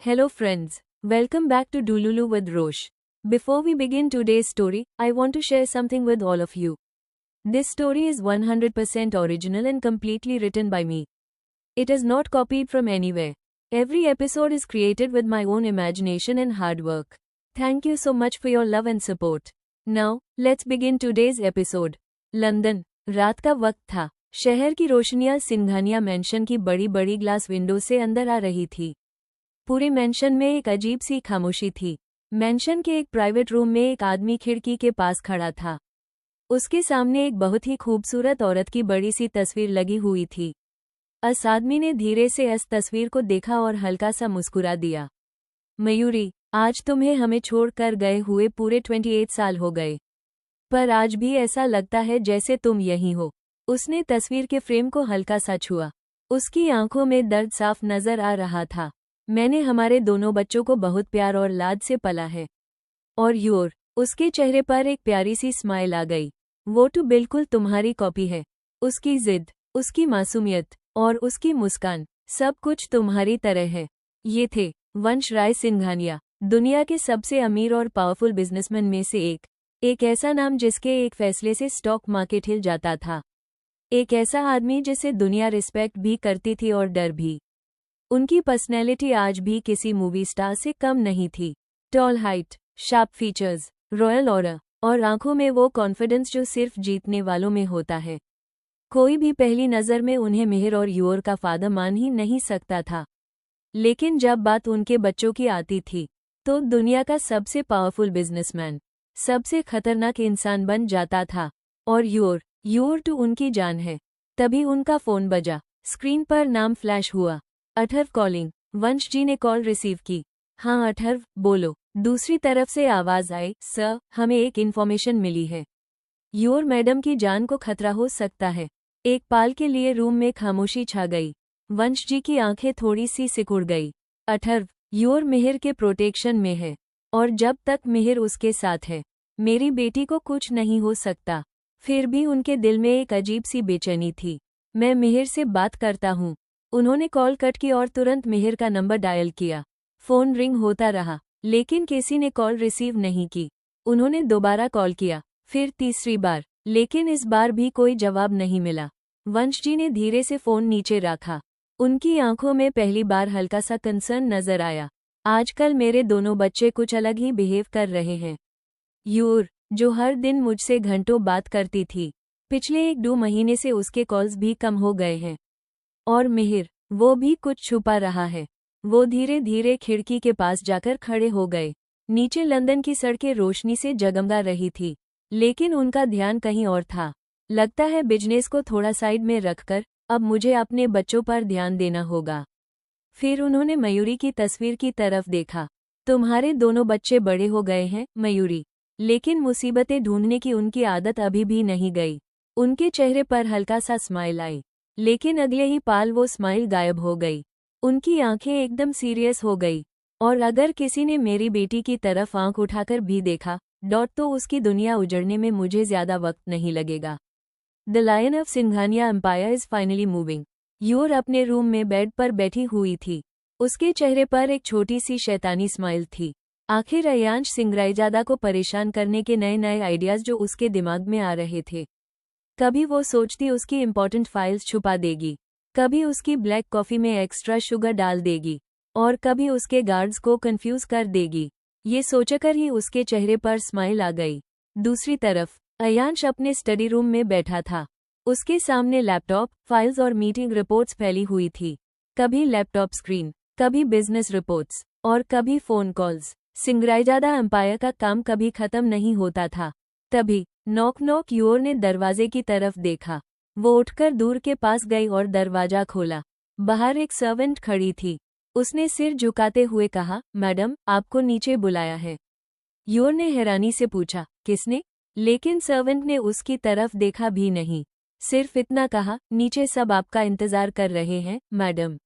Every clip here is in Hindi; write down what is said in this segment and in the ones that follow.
Hello friends, welcome back to Dululu with Rosh. Before we begin today's story, I want to share something with all of you. This story is 100% original and completely written by me. It is not copied from anywhere. Every episode is created with my own imagination and hard work. Thank you so much for your love and support. Now, let's begin today's episode. London, रात का वक्त था। शहर की रोशनियां सिंघानिया मैंशन की बड़ी बड़ी ग्लास विंडो से अंदर आ रही थी। पूरे मैंशन में एक अजीब सी खामोशी थी। मैंशन के एक प्राइवेट रूम में एक आदमी खिड़की के पास खड़ा था। उसके सामने एक बहुत ही खूबसूरत औरत की बड़ी सी तस्वीर लगी हुई थी। उस आदमी ने धीरे से इस तस्वीर को देखा और हल्का सा मुस्कुरा दिया। मयूरी, आज तुम्हें हमें छोड़कर गए हुए पूरे 28 साल हो गए, पर आज भी ऐसा लगता है जैसे तुम यहीं हो। उसने तस्वीर के फ्रेम को हल्का सा छुआ। उसकी आंखों में दर्द साफ नजर आ रहा था। मैंने हमारे दोनों बच्चों को बहुत प्यार और लाड से पला है। और यूर, उसके चेहरे पर एक प्यारी सी स्माइल आ गई। वो तो बिल्कुल तुम्हारी कॉपी है। उसकी जिद, उसकी मासूमियत और उसकी मुस्कान, सब कुछ तुम्हारी तरह है। ये थे वंश राय सिंघानिया, दुनिया के सबसे अमीर और पावरफुल बिजनेसमैन में से एक ऐसा नाम जिसके एक फैसले से स्टॉक मार्केट हिल जाता था। एक ऐसा आदमी जिसे दुनिया रिस्पेक्ट भी करती थी और डर भी। उनकी पर्सनैलिटी आज भी किसी मूवी स्टार से कम नहीं थी। Tall height, sharp features, royal aura और आंखों में वो कॉन्फिडेंस जो सिर्फ जीतने वालों में होता है। कोई भी पहली नज़र में उन्हें मिहिर और यूर का फादर मान ही नहीं सकता था। लेकिन जब बात उनके बच्चों की आती थी, तो दुनिया का सबसे पावरफुल बिजनेसमैन, सबसे खतरनाक इंसान बन जाता था। और यूर तो उनकी जान है। तभी उनका फोन बजा। स्क्रीन पर नाम फ्लैश हुआ। अठर्व कॉलिंग। वंश जी ने कॉल रिसीव की। हाँ अठर्व, बोलो। दूसरी तरफ से आवाज आई, सर, हमें एक इन्फॉर्मेशन मिली है। यूर मैडम की जान को खतरा हो सकता है। एक पाल के लिए रूम में खामोशी छा गई। वंश जी की आंखें थोड़ी सी सिकुड़ गई। अठर्व, यूर मिहिर के प्रोटेक्शन में है, और जब तक मिहिर उसके साथ है, मेरी बेटी को कुछ नहीं हो सकता। फिर भी उनके दिल में एक अजीब सी बेचैनी थी। मैं मिहिर से बात करता हूँ। उन्होंने कॉल कट की और तुरंत मिहिर का नंबर डायल किया। फोन रिंग होता रहा, लेकिन किसी ने कॉल रिसीव नहीं की। उन्होंने दोबारा कॉल किया, फिर तीसरी बार, लेकिन इस बार भी कोई जवाब नहीं मिला। वंश जी ने धीरे से फोन नीचे रखा। उनकी आंखों में पहली बार हल्का सा कंसर्न नजर आया। आजकल मेरे दोनों बच्चे कुछ अलग ही बिहेव कर रहे हैं। यूर, जो हर दिन मुझसे घंटों बात करती थी, पिछले 1-2 महीने से उसके कॉल्स भी कम हो गए हैं। और मिहिर, वो भी कुछ छुपा रहा है। वो धीरे धीरे खिड़की के पास जाकर खड़े हो गए। नीचे लंदन की सड़कें रोशनी से जगमगा रही थी, लेकिन उनका ध्यान कहीं और था। लगता है बिजनेस को थोड़ा साइड में रखकर अब मुझे अपने बच्चों पर ध्यान देना होगा। फिर उन्होंने मयूरी की तस्वीर की तरफ देखा। तुम्हारे दोनों बच्चे बड़े हो गए हैं मयूरी, लेकिन मुसीबतें ढूंढने की उनकी आदत अभी भी नहीं गई। उनके चेहरे पर हल्का सा स्माइल आई, लेकिन अगले ही पाल वो स्माइल गायब हो गई। उनकी आंखें एकदम सीरियस हो गई। और अगर किसी ने मेरी बेटी की तरफ आंख उठाकर भी देखा, तो उसकी दुनिया उजड़ने में मुझे ज्यादा वक्त नहीं लगेगा। The lion of Singhania empire is finally moving. यूर अपने रूम में बेड पर बैठी हुई थी। उसके चेहरे पर एक छोटी सी शैतानी स्माइल थी। आखिर अयांश सिंघराईजादा को परेशान करने के नए नए आइडियाज जो उसके दिमाग में आ रहे थे। कभी वो सोचती उसकी इंपॉर्टेंट फाइल्स छुपा देगी, कभी उसकी ब्लैक कॉफी में एक्स्ट्रा शुगर डाल देगी, और कभी उसके गार्ड्स को कंफ्यूज कर देगी। ये सोचकर ही उसके चेहरे पर स्माइल आ गई। दूसरी तरफ अयांश अपने स्टडी रूम में बैठा था। उसके सामने लैपटॉप, फाइल्स और मीटिंग रिपोर्ट्स फैली हुई थी। कभी लैपटॉप स्क्रीन, कभी बिजनेस रिपोर्ट्स, और कभी फोन कॉल्स। सिंघराईजादा एम्पायर का काम कभी खत्म नहीं होता था। तभी नॉक नॉक। यूर ने दरवाजे की तरफ देखा। वो उठकर दूर के पास गई और दरवाजा खोला। बाहर एक सर्वेंट खड़ी थी। उसने सिर झुकाते हुए कहा, मैडम, आपको नीचे बुलाया है। यूर ने हैरानी से पूछा, किसने? लेकिन सर्वेंट ने उसकी तरफ देखा भी नहीं। सिर्फ इतना कहा, नीचे सब आपका इंतजार कर रहे हैं मैडम।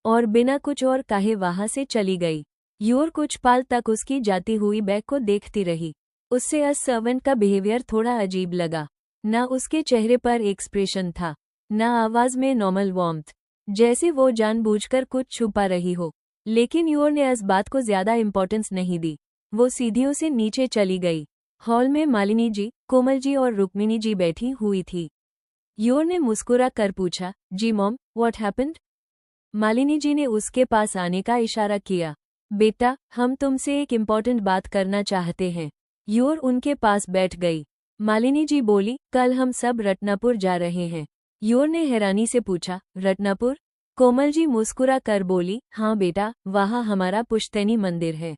और बिना कुछ और कहे वहां से चली गई। यूर कुछ पल तक उसकी जाती हुई बैग को देखती रही। उससे उस सर्वेंट का बिहेवियर थोड़ा अजीब लगा। ना उसके चेहरे पर एक्सप्रेशन था, ना आवाज में नॉर्मल वार्मथ, जैसे वो जानबूझकर कुछ छुपा रही हो। लेकिन यूर ने इस बात को ज्यादा इम्पोर्टेंस नहीं दी। वो सीढ़ियों से नीचे चली गई। हॉल में मालिनी जी, कोमल जी और रुक्मिणी जी बैठी हुई थी। यूर ने मुस्कुरा कर पूछा, जी mom, what happened? Malini ji ने उसके पास आने का इशारा किया। बेटा, हम तुमसे एक इम्पोर्टेंट बात करना चाहते हैं। यूर उनके पास बैठ गई। मालिनी जी बोली, कल हम सब रत्नापुर जा रहे हैं। यूर ने हैरानी से पूछा, रत्नापुर? कोमल जी मुस्कुरा कर बोली, हाँ बेटा, वहाँ हमारा पुश्तैनी मंदिर है।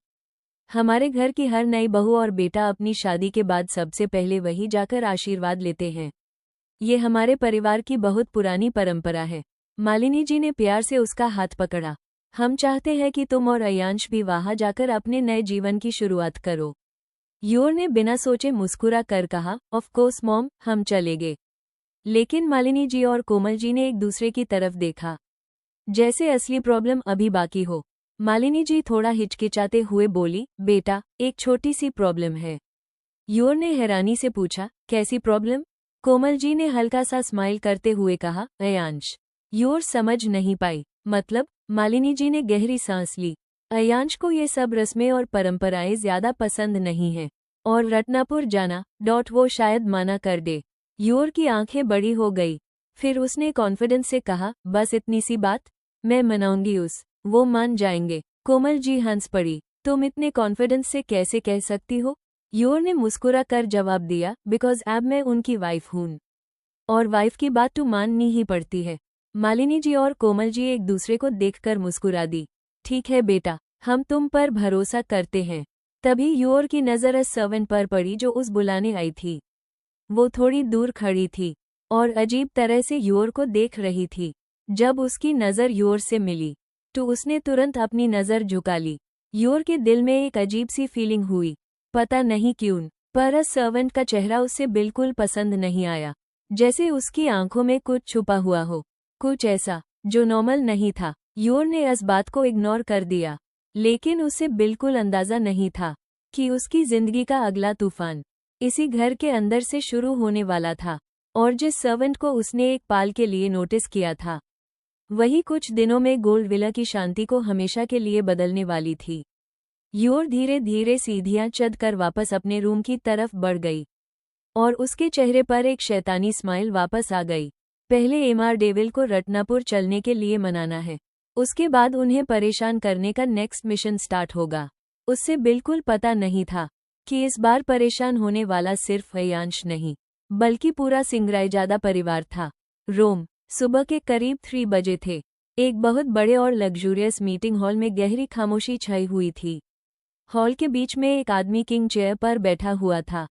हमारे घर की हर नई बहू और बेटा अपनी शादी के बाद सबसे पहले वही जाकर आशीर्वाद लेते हैं। ये हमारे परिवार की बहुत पुरानी परंपरा है। मालिनी जी ने प्यार से उसका हाथ पकड़ा। हम चाहते हैं कि तुम और अयांश भी वहां जाकर अपने नए जीवन की शुरुआत करो। यूर ने बिना सोचे मुस्कुरा कर कहा, ऑफ कोर्स मॉम, हम चलेंगे। लेकिन मालिनी जी और कोमल जी ने एक दूसरे की तरफ देखा, जैसे असली प्रॉब्लम अभी बाकी हो। मालिनी जी थोड़ा हिचकिचाते हुए बोली, बेटा, एक छोटी सी प्रॉब्लम है। यूर ने हैरानी से पूछा, कैसी प्रॉब्लम? कोमल जी ने हल्का सा स्माइल करते हुए कहा, अयांश। यूर समझ नहीं पाई, मतलब? मालिनी जी ने गहरी सांस ली। अयांश को ये सब रस्में और परंपराएं ज्यादा पसंद नहीं है, और रत्नापुर जाना वो शायद मना कर दे। यूर की आंखें बड़ी हो गई। फिर उसने कॉन्फिडेंस से कहा, बस इतनी सी बात? मैं मनाऊंगी वो मान जाएंगे। कोमल जी हंस पड़ी, तुम इतने कॉन्फिडेंस से कैसे कह सकती हो? यूर ने मुस्कुरा कर जवाब दिया, बिकॉज अब मैं उनकी वाइफ हूं, और वाइफ की बात तो माननी ही पड़ती है। मालिनी जी और कोमल जी एक दूसरे को देखकर मुस्कुरा दी। ठीक है बेटा, हम तुम पर भरोसा करते हैं। तभी यूर की नज़र उस सर्वेंट पर पड़ी जो उस बुलाने आई थी। वो थोड़ी दूर खड़ी थी और अजीब तरह से यूर को देख रही थी। जब उसकी नज़र यूर से मिली तो उसने तुरंत अपनी नज़र झुका ली। यूर के दिल में एक अजीब सी फीलिंग हुई, पता नहीं क्यों, पर उस सर्वेंट का चेहरा उससे बिल्कुल पसंद नहीं आया। जैसे उसकी आंखों में कुछ छुपा हुआ हो, कुछ ऐसा जो नॉर्मल नहीं था। यूर ने इस बात को इग्नोर कर दिया, लेकिन उसे बिल्कुल अंदाजा नहीं था कि उसकी जिंदगी का अगला तूफान इसी घर के अंदर से शुरू होने वाला था। और जिस सर्वेंट को उसने एक पाल के लिए नोटिस किया था, वही कुछ दिनों में गोल्ड विला की शांति को हमेशा के लिए बदलने वाली थी। यूर धीरे धीरे सीढ़ियां चढ़कर वापस अपने रूम की तरफ बढ़ गई, और उसके चेहरे पर एक शैतानी स्माइल वापस आ गई। पहले एमआर डेविल को रत्नापुर चलने के लिए मनाना है, उसके बाद उन्हें परेशान करने का नेक्स्ट मिशन स्टार्ट होगा। उससे बिल्कुल पता नहीं था कि इस बार परेशान होने वाला सिर्फ अयांश नहीं, बल्कि पूरा सिंगराइजादा परिवार था। रोम, सुबह के करीब 3 बजे थे। एक बहुत बड़े और लग्जूरियस मीटिंग हॉल में गहरी खामोशी छाई हुई थी। हॉल के बीच में एक आदमी किंग चेयर पर बैठा हुआ था।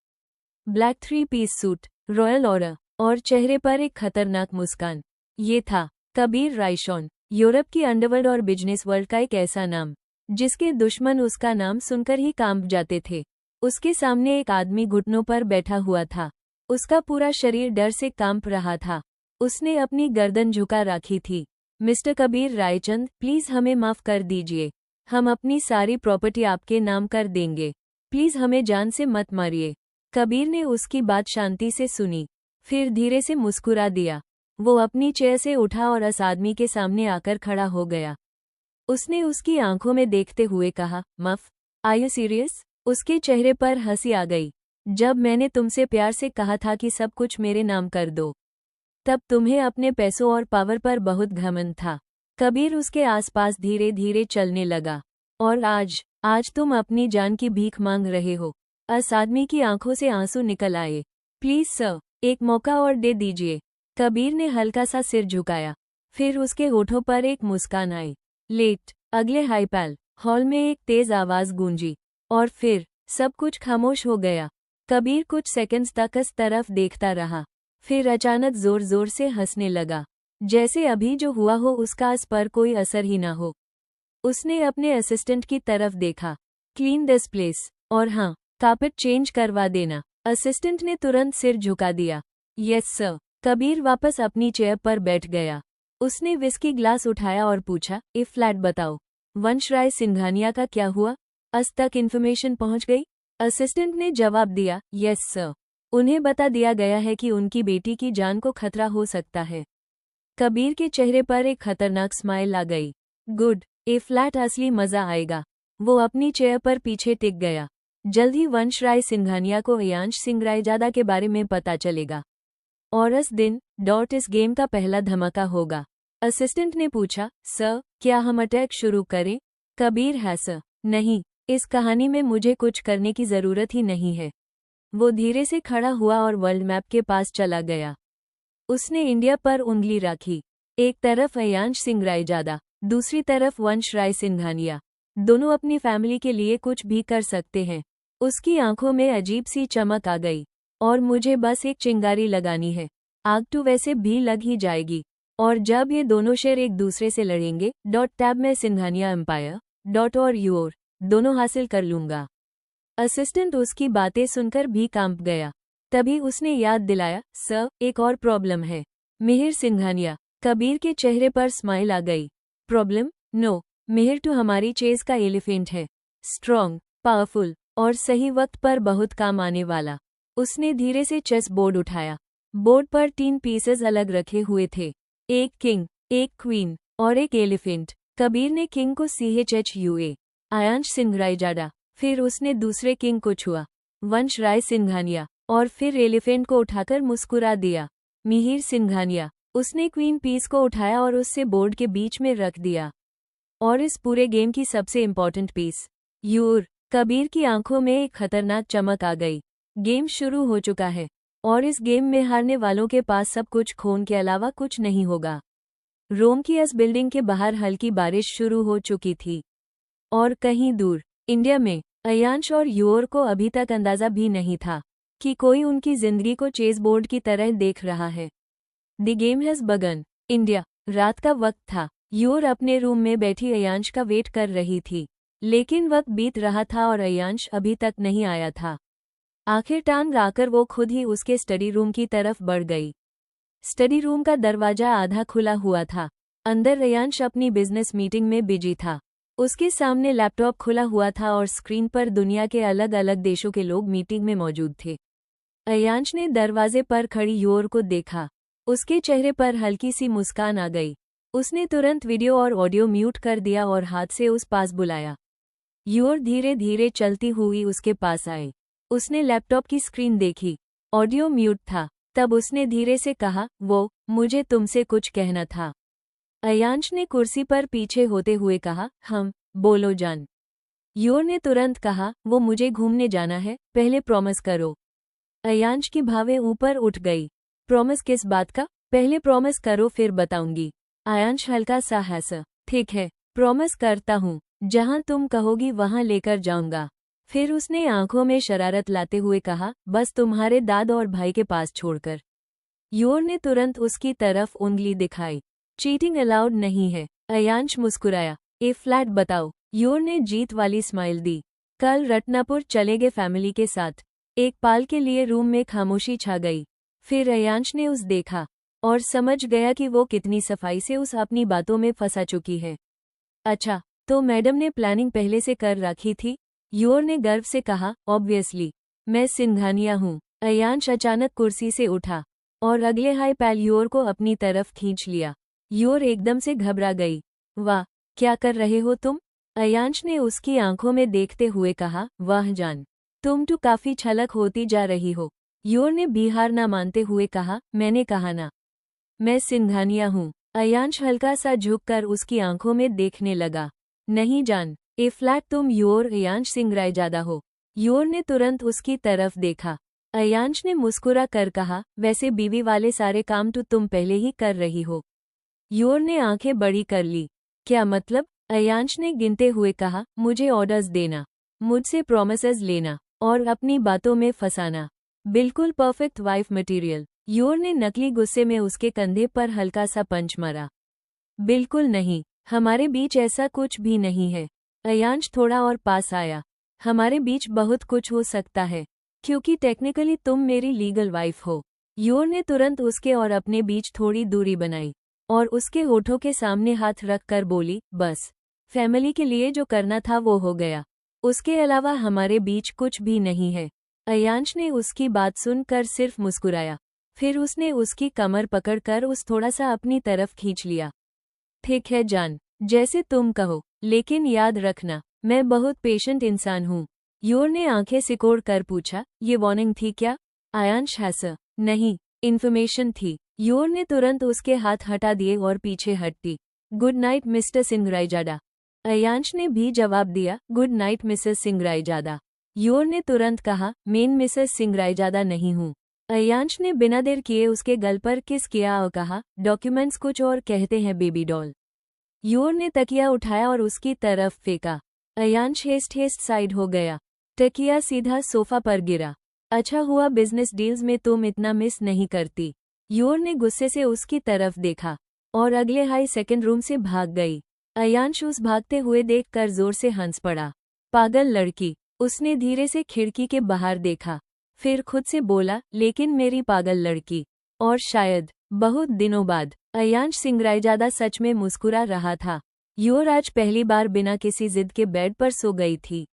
Black 3 piece suit, royal aura, और चेहरे पर एक खतरनाक मुस्कान। ये था कबीर रायशॉन, यूरोप की अंडरवर्ल्ड और बिजनेस वर्ल्ड का एक ऐसा नाम जिसके दुश्मन उसका नाम सुनकर ही कांप जाते थे। उसके सामने एक आदमी घुटनों पर बैठा हुआ था। उसका पूरा शरीर डर से कांप रहा था। उसने अपनी गर्दन झुका रखी थी। मिस्टर कबीर रायचंद, प्लीज हमें माफ कर दीजिए। हम अपनी सारी प्रॉपर्टी आपके नाम कर देंगे। प्लीज हमें जान से मत मारिए। कबीर ने उसकी बात शांति से सुनी, फिर धीरे से मुस्कुरा दिया। वो अपनी चेयर से उठा और उस आदमी के सामने आकर खड़ा हो गया। उसने उसकी आंखों में देखते हुए कहा, मफ, आर यू सीरियस? उसके चेहरे पर हंसी आ गई। जब मैंने तुमसे प्यार से कहा था कि सब कुछ मेरे नाम कर दो, तब तुम्हें अपने पैसों और पावर पर बहुत घमंड था। कबीर उसके आसपास धीरे धीरे चलने लगा। और आज तुम अपनी जान की भीख मांग रहे हो। उस आदमी की आंखों से आंसू निकल आए। प्लीज सर, एक मौका और दे दीजिए। कबीर ने हल्का सा सिर झुकाया, फिर उसके होठों पर एक मुस्कान आई। लेट। अगले हाईपैल हॉल में एक तेज आवाज गूंजी, और फिर सब कुछ खामोश हो गया। कबीर कुछ सेकंड्स तक इस तरफ देखता रहा, फिर अचानक जोर जोर से हंसने लगा, जैसे अभी जो हुआ हो उसका उस पर कोई असर ही ना हो। उसने अपने असिस्टेंट की तरफ देखा। क्लीन दिस प्लेस, और हाँ, कार्पेट चेंज करवा देना। असिस्टेंट ने तुरंत सिर झुका दिया। Yes sir. कबीर वापस अपनी चेयर पर बैठ गया। उसने विस्की ग्लास उठाया और पूछा, ए फ्लैट बताओ, वंश राय सिंघानिया का क्या हुआ? आज तक इन्फॉर्मेशन पहुंच गई? असिस्टेंट ने जवाब दिया, यस सर। उन्हें बता दिया गया है कि उनकी बेटी की जान को खतरा हो सकता है। कबीर के चेहरे पर एक खतरनाक स्माइल आ गई। गुड। ए फ्लैट असली मजा आएगा। वो अपनी चेयर पर पीछे टिक गया। जल्द ही वंश राय सिंघानिया को अयांश सिंघरायजादा के बारे में पता चलेगा। और इस दिन इस गेम का पहला धमाका होगा। असिस्टेंट ने पूछा, सर क्या हम अटैक शुरू करें? कबीर है सर। नहीं, इस कहानी में मुझे कुछ करने की जरूरत ही नहीं है। वो धीरे से खड़ा हुआ और वर्ल्ड मैप के पास चला गया। उसने इंडिया पर उंगली रखी। एक तरफ अयांश सिंघरायजादा, दूसरी तरफ वंश राय सिंघानिया। दोनों अपनी फैमिली के लिए कुछ भी कर सकते हैं। उसकी आंखों में अजीब सी चमक आ गई। और मुझे बस एक चिंगारी लगानी है। आग तो वैसे भी लग ही जाएगी। और जब ये दोनों शेर एक दूसरे से लड़ेंगे, टैब में सिंघानिया एम्पायर और यूर दोनों हासिल कर लूंगा। असिस्टेंट उसकी बातें सुनकर भी कांप गया। तभी उसने याद दिलाया, सर एक और प्रॉब्लम है। मिहिर सिंघानिया। कबीर के चेहरे पर स्माइल आ गई। प्रॉब्लम? नो, मिहिर तो हमारी चेस का एलिफेंट है। स्ट्रॉन्ग, पावरफुल और सही वक्त पर बहुत काम आने वाला। उसने धीरे से चेस बोर्ड उठाया। बोर्ड पर 3 पीसेस अलग रखे हुए थे, एक किंग, एक क्वीन और एक एलिफेंट। कबीर ने किंग को CHUA, अयांश सिंघरायजादा। फिर उसने दूसरे किंग को छुआ, वंश राय सिंघानिया, और फिर एलिफेंट को उठाकर मुस्कुरा दिया, मिहिर सिंघानिया। उसने क्वीन पीस को उठाया और उससे बोर्ड के बीच में रख दिया। और इस पूरे गेम की सबसे इम्पोर्टेंट पीस, यूर। कबीर की आंखों में एक खतरनाक चमक आ गई। गेम शुरू हो चुका है और इस गेम में हारने वालों के पास सब कुछ खोने के अलावा कुछ नहीं होगा। रोम की इस बिल्डिंग के बाहर हल्की बारिश शुरू हो चुकी थी। और कहीं दूर इंडिया में अयांश और यूर को अभी तक अंदाजा भी नहीं था कि कोई उनकी जिंदगी को चेस बोर्ड की तरह देख रहा है। The game has begun. India. रात का वक्त था। यूर अपने रूम में बैठी अयांश का वेट कर रही थी। लेकिन वक्त बीत रहा था और अयांश अभी तक नहीं आया था। आखिर टांग आकर वो खुद ही उसके स्टडी रूम की तरफ बढ़ गई। स्टडी रूम का दरवाजा आधा खुला हुआ था। अंदर अयांश अपनी बिजनेस मीटिंग में बिजी था। उसके सामने लैपटॉप खुला हुआ था और स्क्रीन पर दुनिया के अलग अलग देशों के लोग मीटिंग में मौजूद थे। अयांश ने दरवाजे पर खड़ी यूर को देखा। उसके चेहरे पर हल्की सी मुस्कान आ गई। उसने तुरंत वीडियो और ऑडियो म्यूट कर दिया और हाथ से उस पास बुलाया। यूर धीरे धीरे चलती हुई उसके पास आई। उसने लैपटॉप की स्क्रीन देखी। ऑडियो म्यूट था। तब उसने धीरे से कहा, वो मुझे तुमसे कुछ कहना था। अयांश ने कुर्सी पर पीछे होते हुए कहा, हम। बोलो जान। यूर ने तुरंत कहा, वो मुझे घूमने जाना है, पहले प्रॉमिस करो। अयांश की भावें ऊपर उठ गई। प्रॉमिस किस बात का? पहले प्रॉमिस करो फिर बताऊंगी। अयांश हल्का सा हंसा। ठीक है, प्रॉमिस करता हूँ, जहां तुम कहोगी वहां लेकर जाऊंगा। फिर उसने आंखों में शरारत लाते हुए कहा, बस तुम्हारे दाद और भाई के पास छोड़कर। यूर ने तुरंत उसकी तरफ उंगली दिखाई। चीटिंग अलाउड नहीं है। अयांश मुस्कुराया। ए फ्लैट बताओ। यूर ने जीत वाली स्माइल दी। कल रत्नापुर चले गए फैमिली के साथ। एक पाल के लिए रूम में खामोशी छा गई। फिर अयांश ने उस देखा और समझ गया कि वो कितनी सफाई से उस अपनी बातों में फंसा चुकी है। अच्छा, तो मैडम ने प्लानिंग पहले से कर रखी थी? यूर ने गर्व से कहा, ऑब्वियसली, मैं सिंघानिया हूँ। अयांश अचानक कुर्सी से उठा और अगले हाई पैल यूर को अपनी तरफ खींच लिया। यूर एकदम से घबरा गई। वाह, क्या कर रहे हो तुम? अयांश ने उसकी आंखों में देखते हुए कहा, वाह जान, तुम तो काफी छलक होती जा रही हो। यूर ने भी हार ना मानते हुए कहा, मैंने कहा ना, मैं सिंघानिया हूँ। अयांश हल्का सा झुककर उसकी आंखों में देखने लगा। नहीं जान, ए फ्लैट तुम यूर अयांश सिंघरायजादा हो। यूर ने तुरंत उसकी तरफ देखा। अयांश ने मुस्कुरा कर कहा, वैसे बीवी वाले सारे काम तो तुम पहले ही कर रही हो। यूर ने आंखें बड़ी कर ली। क्या मतलब? अयांश ने गिनते हुए कहा, मुझे ऑर्डर्स देना, मुझसे प्रॉमिसेस लेना और अपनी बातों में फंसाना। बिल्कुल परफेक्ट वाइफ मटेरियल। यूर ने नकली गुस्से में उसके कंधे पर हल्का सा पंच मारा। बिल्कुल नहीं, हमारे बीच ऐसा कुछ भी नहीं है। अयांश थोड़ा और पास आया। हमारे बीच बहुत कुछ हो सकता है, क्योंकि टेक्निकली तुम मेरी लीगल वाइफ हो। यूर ने तुरंत उसके और अपने बीच थोड़ी दूरी बनाई और उसके होठों के सामने हाथ रख कर बोली, बस, फैमिली के लिए जो करना था वो हो गया। उसके अलावा हमारे बीच कुछ भी नहीं है। अयांश ने उसकी बात सुनकर सिर्फ मुस्कुराया। फिर उसने उसकी कमर पकड़कर उस थोड़ा सा अपनी तरफ खींच लिया। ठीक है जान, जैसे तुम कहो। लेकिन याद रखना, मैं बहुत पेशेंट इंसान हूँ। यूर ने आंखें सिकोड़ कर पूछा, ये वार्निंग थी क्या? अयांश हंसा, नहीं, इन्फॉर्मेशन थी। यूर ने तुरंत उसके हाथ हटा दिए और पीछे हटती। Good night Mr Singraizada. Ayansh ने भी जवाब दिया, गुड नाइट मिसेस सिंगराईजादा। यूर ने तुरंत कहा, मैं मिसेस सिंगराईजादा नहीं हूँ। अयांश ने बिना देर किए उसके गल पर किस किया और कहा, डॉक्यूमेंट्स कुछ और कहते हैं बेबी डॉल। यूर ने तकिया उठाया और उसकी तरफ फेंका। अयांश हेस्ट साइड हो गया। तकिया सीधा सोफा पर गिरा। अच्छा हुआ बिजनेस डील्स में तुम इतना मिस नहीं करती। यूर ने गुस्से से उसकी तरफ देखा और अगले हाई सेकंड रूम से भाग गई। अयांश उस भागते हुए देखकर जोर से हंस पड़ा। पागल लड़की, उसने धीरे से खिड़की के बाहर देखा, फिर खुद से बोला, लेकिन मेरी पागल लड़की। और शायद बहुत दिनों बाद अयांश सिंगराईजादा सच में मुस्कुरा रहा था। यूर आज पहली बार बिना किसी जिद के बेड पर सो गई थी।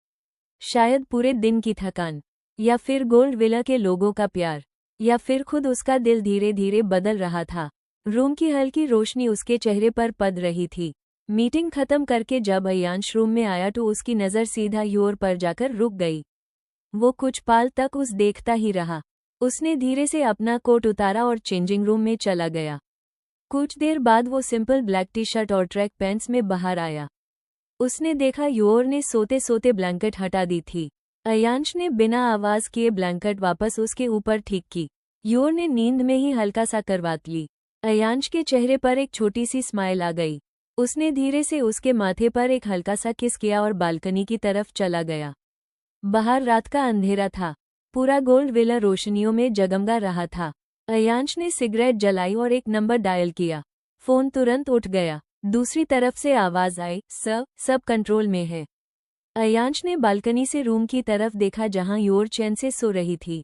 शायद पूरे दिन की थकान, या फिर गोल्ड विला के लोगों का प्यार, या फिर खुद उसका दिल धीरे धीरे बदल रहा था। रूम की हल्की रोशनी उसके चेहरे पर पड़ रही थी। मीटिंग खत्म करके जब अयांश रूम में आया तो उसकी नज़र सीधा यूर पर जाकर रुक गई। वो कुछ पाल तक उस देखता ही रहा। उसने धीरे से अपना कोट उतारा और चेंजिंग रूम में चला गया। कुछ देर बाद वो सिंपल ब्लैक टी शर्ट और ट्रैक पैंट्स में बाहर आया। उसने देखा यूर ने सोते सोते ब्लैंकेट हटा दी थी। अयांश ने बिना आवाज किए ब्लैंकेट वापस उसके ऊपर ठीक की। यूर ने नींद में ही हल्का सा करवात ली। अयांश के चेहरे पर एक छोटी सी स्माइल आ गई। उसने धीरे से उसके माथे पर एक हल्का सा किस किया और बालकनी की तरफ चला गया। बाहर रात का अंधेरा था। पूरा गोल्ड विला रोशनियों में जगमगा रहा था। अयांश ने सिगरेट जलाई और एक नंबर डायल किया। फोन तुरंत उठ गया। दूसरी तरफ से आवाज आई, सर, सब कंट्रोल में है। अयांश ने बालकनी से रूम की तरफ देखा जहां यूर चैन से सो रही थी।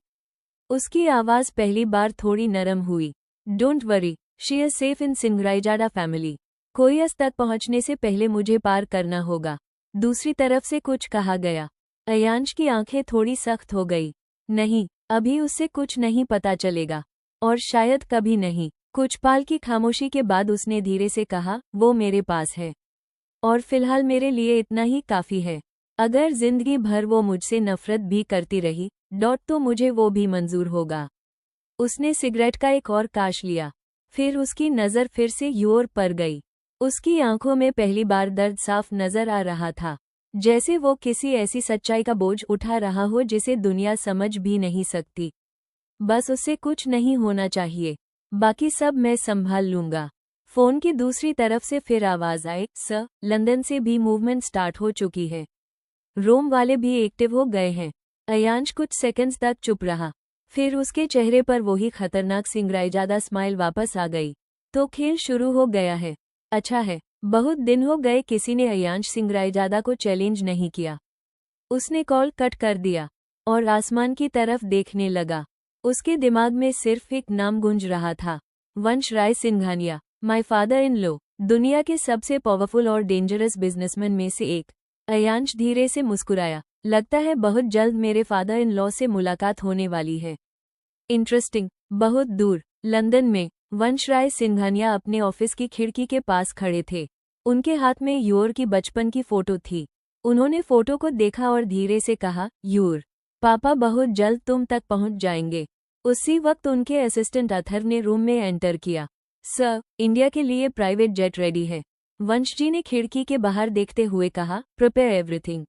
उसकी आवाज पहली बार थोड़ी नरम हुई। Don't worry, she is safe in Singraizada family. कोई अस तक पहुंचने से पहले मुझे पार करना होगा। दूसरी तरफ से कुछ कहा गया। अयांश की आंखें थोड़ी सख्त हो गई। नहीं, अभी उससे कुछ नहीं पता चलेगा, और शायद कभी नहीं। कुछ पाल की खामोशी के बाद उसने धीरे से कहा, वो मेरे पास है, और फिलहाल मेरे लिए इतना ही काफी है। अगर जिंदगी भर वो मुझसे नफरत भी करती रही, तो मुझे वो भी मंजूर होगा। उसने सिगरेट का एक और काश लिया। फिर उसकी नज़र फिर से यूर पर गई। उसकी आंखों में पहली बार दर्द साफ नजर आ रहा था, जैसे वो किसी ऐसी सच्चाई का बोझ उठा रहा हो जिसे दुनिया समझ भी नहीं सकती। बस उससे कुछ नहीं होना चाहिए, बाकी सब मैं संभाल लूंगा। फोन की दूसरी तरफ से फिर आवाज आई, सर, लंदन से भी मूवमेंट स्टार्ट हो चुकी है। रोम वाले भी एक्टिव हो गए हैं। अयांश कुछ सेकंड्स तक चुप रहा, फिर उसके चेहरे पर वही खतरनाक सिंगराईजादा स्माइल वापस आ गई। तो खेल शुरू हो गया है। अच्छा है, बहुत दिन हो गए किसी ने अयांश सिंगराईजादा को चैलेंज नहीं किया। उसने कॉल कट कर दिया और आसमान की तरफ देखने लगा। उसके दिमाग में सिर्फ एक नाम गूंज रहा था, Vansh Rai Singhania, my father in law, दुनिया के सबसे पावरफुल और डेंजरस बिजनेसमैन में से एक। अयांश धीरे से मुस्कुराया, लगता है बहुत जल्द मेरे फादर इन लॉ से मुलाकात होने वाली है। इंटरेस्टिंग। बहुत दूर लंदन में वंश राय सिंघानिया अपने ऑफिस की खिड़की के पास खड़े थे। उनके हाथ में यूर की बचपन की फोटो थी। उन्होंने फोटो को देखा और धीरे से कहा, यूर, पापा बहुत जल्द तुम तक पहुंच जाएंगे। उसी वक्त उनके असिस्टेंट अथर ने रूम में एंटर किया। सर, इंडिया के लिए प्राइवेट जेट रेडी है, वंश जी ने खिड़की के बाहर देखते हुए कहा। प्रिपेयर एवरीथिंग,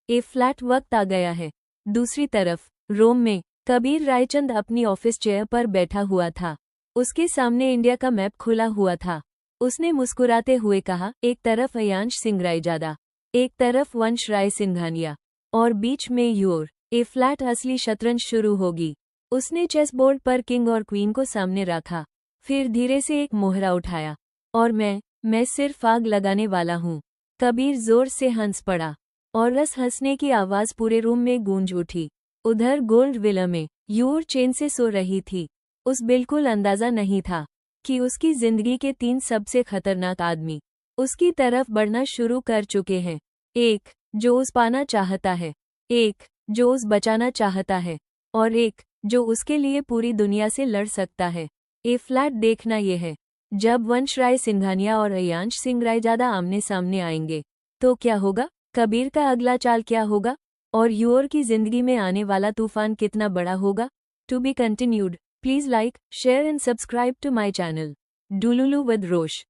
ए फ्लैट वक्त आ गया है। दूसरी तरफ रोम में कबीर रायचंद अपनी ऑफिस चेयर पर बैठा हुआ था। उसके सामने इंडिया का मैप खुला हुआ था। उसने मुस्कुराते हुए कहा, एक तरफ अयांश सिंगराईजादा, एक तरफ वंश राय सिंघानिया, और बीच में यूर। ए फ्लैट असली शतरंज शुरू होगी। उसने चेस बोर्ड पर किंग और क्वीन को सामने रखा, फिर धीरे से एक मोहरा उठाया, और मैं सिर्फ आग लगाने वाला हूँ। कबीर जोर से हंस पड़ा, और रस हंसने की आवाज पूरे रूम में गूंज उठी। उधर गोल्ड विला में यूर चैन से सो रही थी। उस बिल्कुल अंदाजा नहीं था कि उसकी जिंदगी के 3 सबसे खतरनाक आदमी उसकी तरफ बढ़ना शुरू कर चुके हैं। एक जो उस पाना चाहता है, एक जो उस बचाना चाहता है, और एक जो उसके लिए पूरी दुनिया से लड़ सकता है। ए फ्लैट देखना ये है, जब वंश राय सिंघानिया और अयांश सिंगराईजादा आमने सामने आएंगे। तो क्या होगा? कबीर का अगला चाल क्या होगा? और यूर की जिंदगी में आने वाला तूफान कितना बड़ा होगा? To be continued. Please like, share and subscribe to my channel डुलुलु विद रोश।